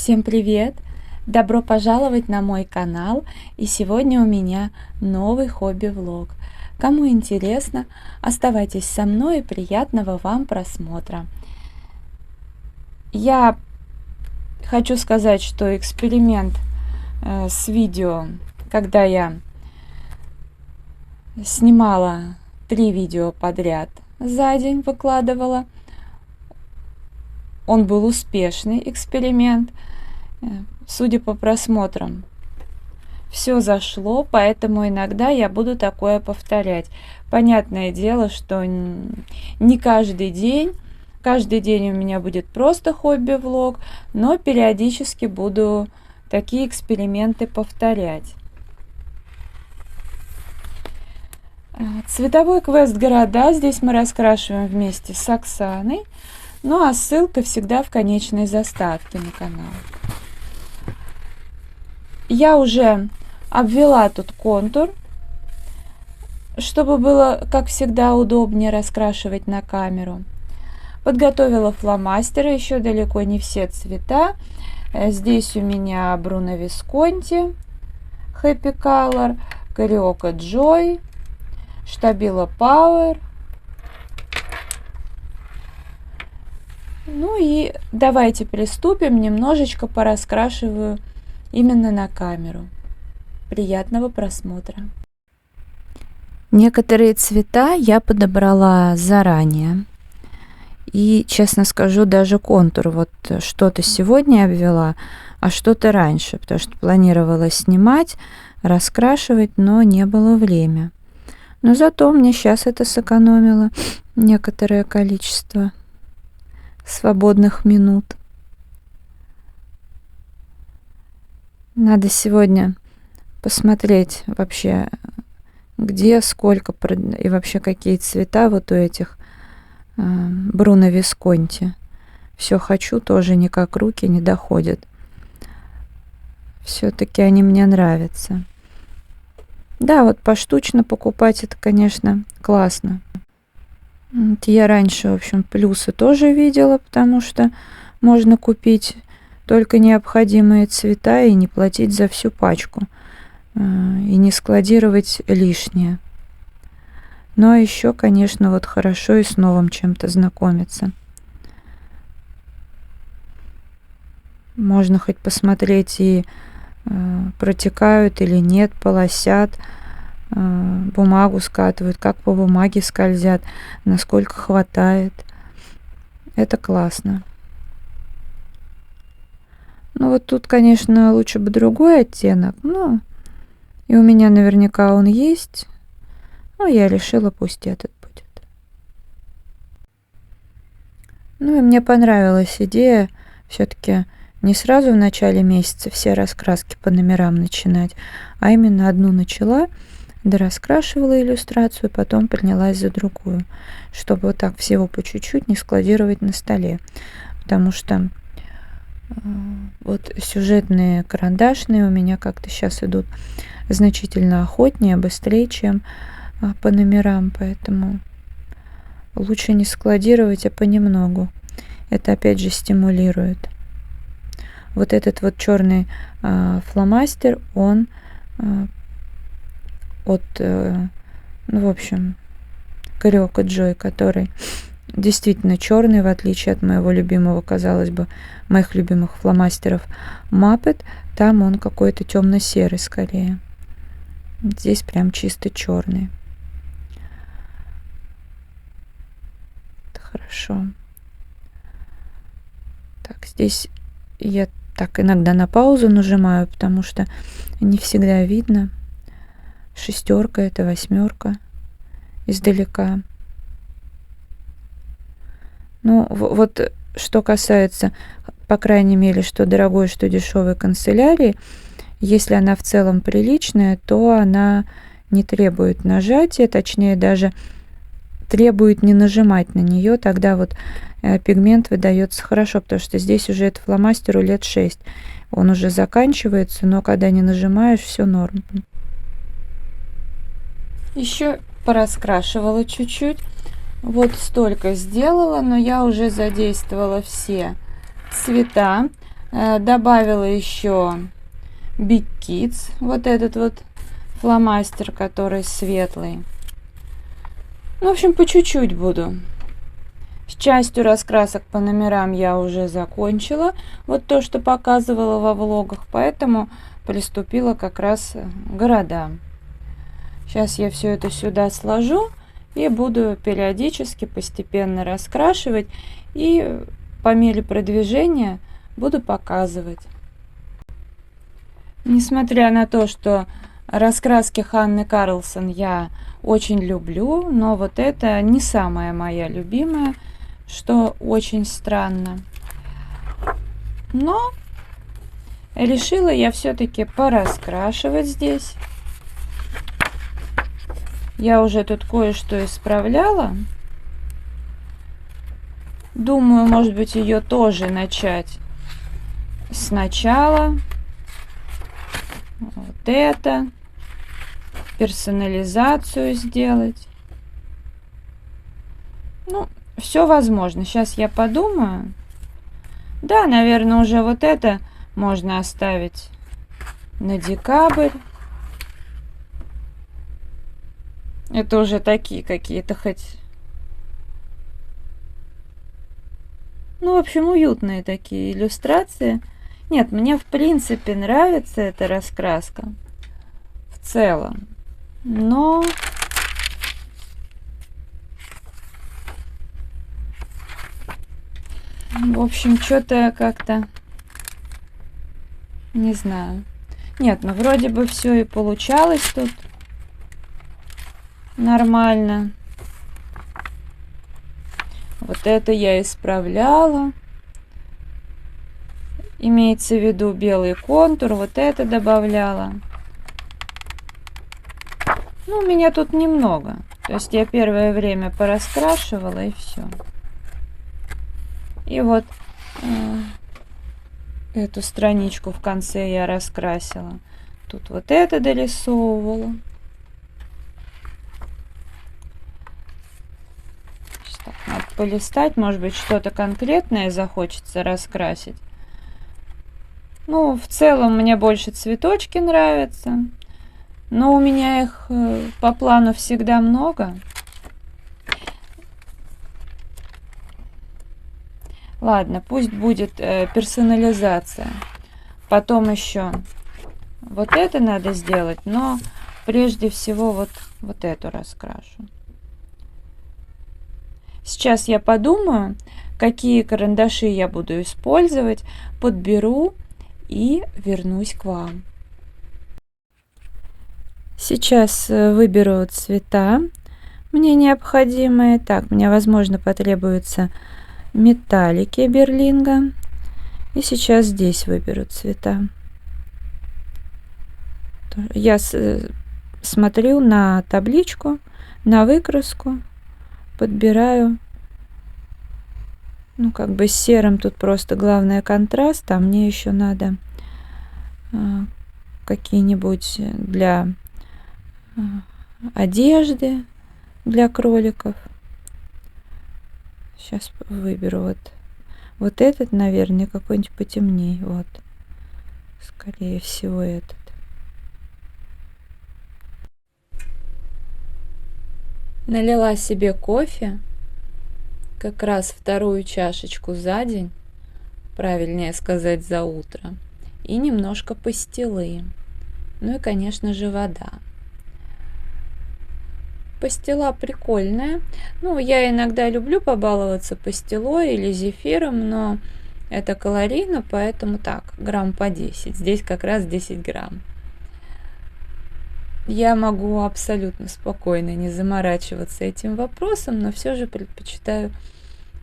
Всем привет! Добро пожаловать на мой канал, и сегодня у меня новый хобби-влог. Кому интересно, оставайтесь со мной и приятного вам просмотра. Я хочу сказать, что эксперимент с видео, когда я снимала 3 видео подряд за день, выкладывала, он был успешный эксперимент. Судя по просмотрам, все зашло, поэтому иногда я буду такое повторять. Понятное дело, что не каждый день у меня будет просто хобби-влог, но периодически буду такие эксперименты повторять. Цветовой квест города здесь мы раскрашиваем вместе с Оксаной. Ну а ссылка всегда в конечной заставке на канал. Я уже обвела тут контур, чтобы было, как всегда, удобнее раскрашивать на камеру. Подготовила фломастеры, еще далеко не все цвета. Здесь у меня Bruno Visconti, Happy Color, Carioca Joy, Stabilo Power. Ну и давайте приступим, немножечко пораскрашиваю именно на камеру. Приятного просмотра. Некоторые цвета я подобрала заранее. И, честно скажу, даже контур. Вот что-то сегодня обвела, а что-то раньше, потому что планировала снимать, раскрашивать, но не было времени. Но зато мне сейчас это сэкономило некоторое количество свободных минут. Надо сегодня посмотреть вообще, где, сколько и вообще какие цвета вот у этих Bruno Visconti. Все хочу, тоже никак руки не доходят. Все-таки они мне нравятся. Да, вот поштучно покупать это, конечно, классно. Я раньше, в общем, плюсы тоже видела, потому что можно купить только необходимые цвета и не платить за всю пачку, и не складировать лишнее. Но еще, конечно, вот хорошо и с новым чем-то знакомиться. Можно хоть посмотреть, и протекают или нет, полосят, бумагу скатывают, как по бумаге скользят, насколько хватает. Это классно. Ну вот тут, конечно, лучше бы другой оттенок, но и у меня наверняка он есть, но я решила, пусть этот будет. Ну и мне понравилась идея все-таки не сразу в начале месяца все раскраски по номерам начинать, а именно одну начала, дораскрашивала иллюстрацию, потом принялась за другую, чтобы вот так всего по чуть-чуть не складировать на столе, потому что вот сюжетные карандашные у меня как-то сейчас идут значительно охотнее, быстрее, чем по номерам, поэтому лучше не складировать, а понемногу. Это опять же стимулирует. Вот этот вот черный фломастер, он от, ну, в общем, Carioca Joy, который действительно черный, в отличие от моего любимого, казалось бы, моих любимых фломастеров Muppet. Там он какой-то темно-серый скорее. Здесь прям чисто черный. Это хорошо. Так, здесь я так иногда на паузу нажимаю, потому что не всегда видно. 6, это 8 издалека. Ну, вот что касается, по крайней мере, что дорогой, что дешевой канцелярии, если она в целом приличная, то она не требует нажатия, точнее даже требует не нажимать на нее, тогда вот пигмент выдается хорошо, потому что здесь уже это фломастеру лет 6. Он уже заканчивается, но когда не нажимаешь, все норм. Еще пораскрашивала чуть-чуть. Вот столько сделала, но я уже задействовала все цвета. Добавила еще Big Kids, вот этот вот фломастер, который светлый. Ну, в общем, по чуть-чуть буду. С частью раскрасок по номерам я уже закончила. Вот то, что показывала во влогах. Поэтому приступила как раз к городам. Сейчас я все это сюда сложу и буду периодически, постепенно раскрашивать. И по мере продвижения буду показывать. Несмотря на то, что раскраски Ханны Карлсон я очень люблю, но вот это не самая моя любимая, что очень странно. Но решила я все-таки пораскрашивать здесь. Я уже тут кое-что исправляла. Думаю, может быть, ее тоже начать сначала. Вот это. Персонализацию сделать. Ну, все возможно. Сейчас я подумаю. Да, наверное, уже вот это можно оставить на декабрь. Это уже такие какие-то хоть... Ну, в общем, уютные такие иллюстрации. Нет, мне в принципе нравится эта раскраска. В целом. Но... В общем, что-то как-то... Не знаю. Нет, ну вроде бы все и получалось тут. Нормально. Вот это я исправляла. Имеется в виду белый контур. Вот это добавляла. Ну, у меня тут немного. То есть я первое время пораскрашивала и все. И вот эту страничку в конце я раскрасила. Тут вот это дорисовывала. Так, надо полистать, может быть, что-то конкретное захочется раскрасить. Ну, в целом мне больше цветочки нравятся. Но у меня их по плану всегда много. Ладно, пусть будет персонализация. Потом еще вот это надо сделать, но прежде всего вот эту раскрашу. Сейчас я подумаю, какие карандаши я буду использовать, подберу и вернусь к вам. Сейчас выберу цвета мне необходимые. Так, мне, возможно, потребуется металлики Берлинга. И сейчас здесь выберу цвета. Я смотрю на табличку, на выкраску, подбираю. Ну, как бы с серым тут просто главное контраст, а мне еще надо какие-нибудь для одежды, для кроликов. Сейчас выберу вот этот, наверное, какой-нибудь потемнее. Вот. Скорее всего, этот. Налила себе кофе. Как раз вторую чашечку за день. Правильнее сказать, за утро. И немножко пастилы. Ну и, конечно же, вода. Пастила прикольная. Ну, я иногда люблю побаловаться пастилой или зефиром, но это калорийно, поэтому так, грамм по 10. Здесь как раз 10 грамм. Я могу абсолютно спокойно не заморачиваться этим вопросом, но все же предпочитаю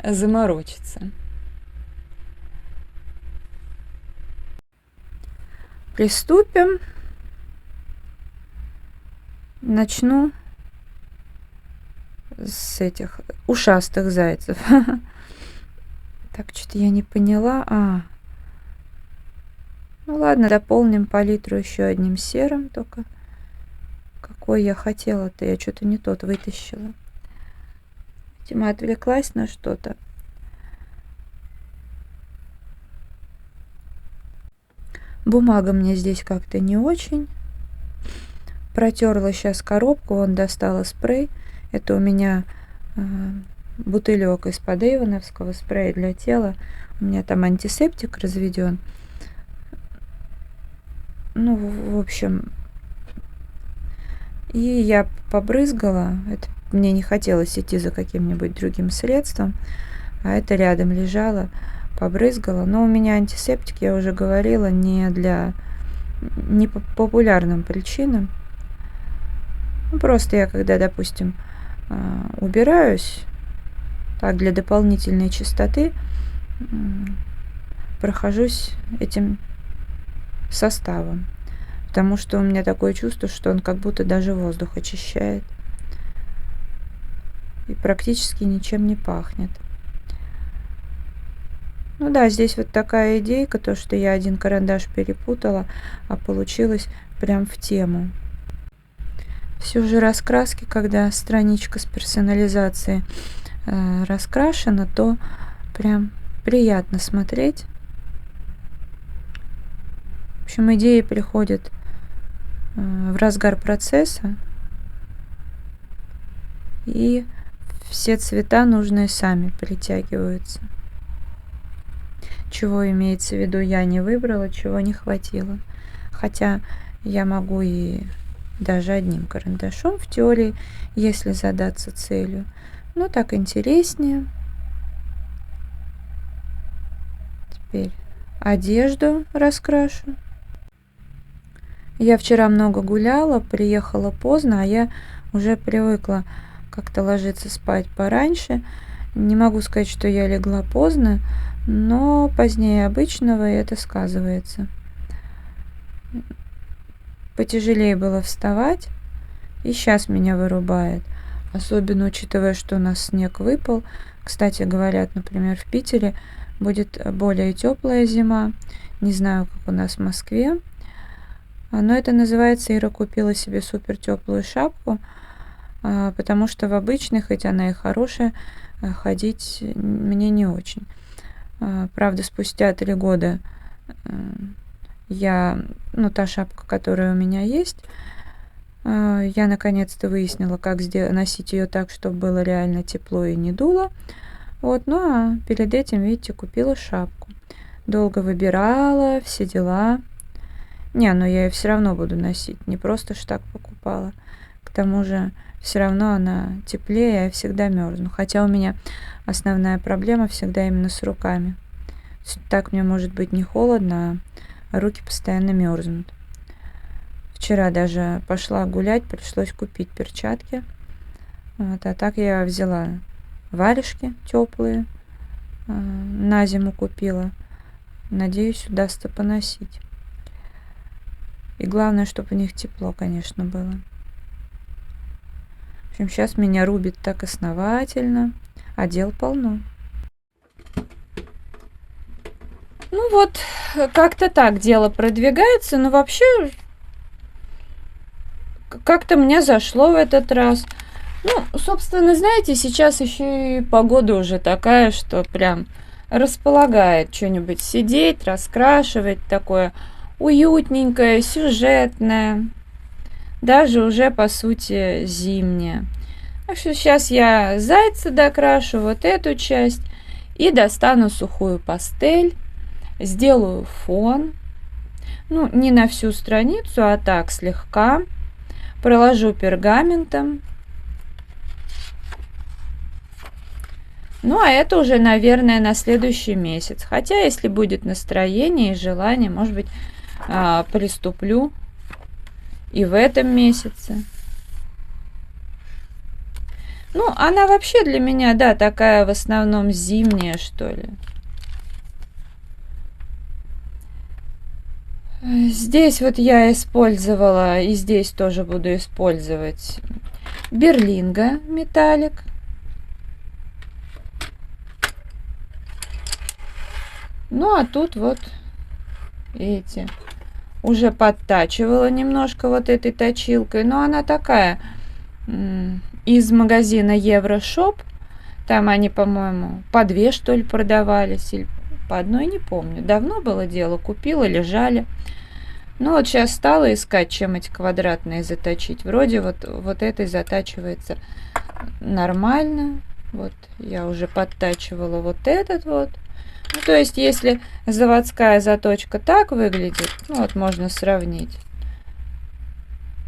заморочиться. Приступим. Начну с этих ушастых зайцев. Так, что-то я не поняла. Ну ладно, дополним палитру еще одним серым только. Какой я хотела-то, я что-то не тот вытащила. Видимо, отвлеклась на что-то. Бумага мне здесь как-то не очень. Протерла сейчас коробку, вон достала спрей. Это у меня бутылек из-под Эйвоновского спрея для тела. У меня там антисептик разведен. Ну, в общем, и я побрызгала. Это мне не хотелось идти за каким-нибудь другим средством, а это рядом лежало. Побрызгала. Но у меня антисептик, я уже говорила, не по популярным причинам. Ну, просто я когда, допустим, убираюсь, так для дополнительной чистоты, прохожусь этим составом. Потому что у меня такое чувство, что он как будто даже воздух очищает. И практически ничем не пахнет. Ну да, здесь вот такая идейка, то, что я один карандаш перепутала, а получилось прям в тему. Все же раскраски, когда страничка с персонализацией раскрашена, то прям приятно смотреть. В общем, идеи приходят в разгар процесса, и все цвета нужные сами притягиваются. Чего имеется в виду, я не выбрала, чего не хватило. Хотя я могу и даже одним карандашом в теории, если задаться целью. Но так интереснее. Теперь одежду раскрашу. Я вчера много гуляла, приехала поздно, а я уже привыкла как-то ложиться спать пораньше. Не могу сказать, что я легла поздно, но позднее обычного, и это сказывается. Потяжелее было вставать, и сейчас меня вырубает. Особенно учитывая, что у нас снег выпал. Кстати, говорят, например, в Питере будет более теплая зима. Не знаю, как у нас в Москве. Но это называется, Ира купила себе супер теплую шапку, потому что в обычной, хоть она и хорошая, ходить мне не очень. Правда, спустя 3 года та шапка, которая у меня есть, я наконец-то выяснила, как носить ее так, чтобы было реально тепло и не дуло. Вот, а перед этим, видите, купила шапку. Долго выбирала, все дела. Но я ее все равно буду носить, не просто ж так покупала. К тому же, все равно она теплее, я всегда мерзну. Хотя у меня основная проблема всегда именно с руками. Так мне может быть не холодно, а руки постоянно мерзнут. Вчера даже пошла гулять, пришлось купить перчатки. Вот, а так я взяла варежки теплые, на зиму купила. Надеюсь, удастся поносить. И главное, чтобы у них тепло, конечно, было. В общем, сейчас меня рубит так основательно, а дел полно. Ну вот, как-то так дело продвигается, но вообще как-то мне зашло в этот раз. Ну, собственно, знаете, сейчас еще и погода уже такая, что прям располагает что-нибудь сидеть, раскрашивать, такое уютненькое, сюжетное, даже уже, по сути, зимнее. Так что сейчас я зайца докрашу, вот эту часть, и достану сухую пастель, сделаю фон, ну, не на всю страницу, а так слегка, проложу пергаментом. Ну, а это уже, наверное, на следующий месяц. Хотя, если будет настроение и желание, может быть, приступлю и в этом месяце. Ну, она вообще для меня, да, такая в основном зимняя, что ли. Здесь вот я использовала, и здесь тоже буду использовать Берлинга металлик. Ну, а тут вот, видите, уже подтачивала немножко вот этой точилкой. Но она такая, из магазина Еврошоп. Там они, по-моему, по 2, что ли, продавались. Или по одной не помню. Давно было дело, купила, лежали. Ну вот сейчас стала искать, чем эти квадратные заточить. Вроде вот этой затачивается нормально. Вот я уже подтачивала вот этот вот. Ну, то есть, если заводская заточка так выглядит, ну вот можно сравнить.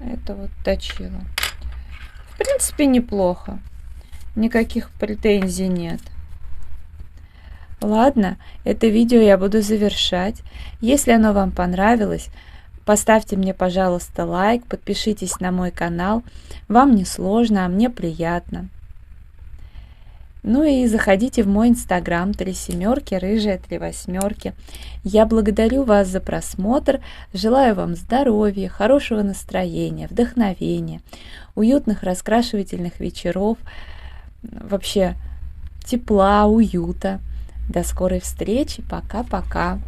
Это вот точила. В принципе, неплохо. Никаких претензий нет. Ладно, это видео я буду завершать. Если оно вам понравилось, поставьте мне, пожалуйста, лайк, подпишитесь на мой канал. Вам не сложно, а мне приятно. Ну и заходите в мой инстаграм 37, рыжая 38. Я благодарю вас за просмотр, желаю вам здоровья, хорошего настроения, вдохновения, уютных раскрашивательных вечеров, вообще тепла, уюта. До скорой встречи, пока-пока.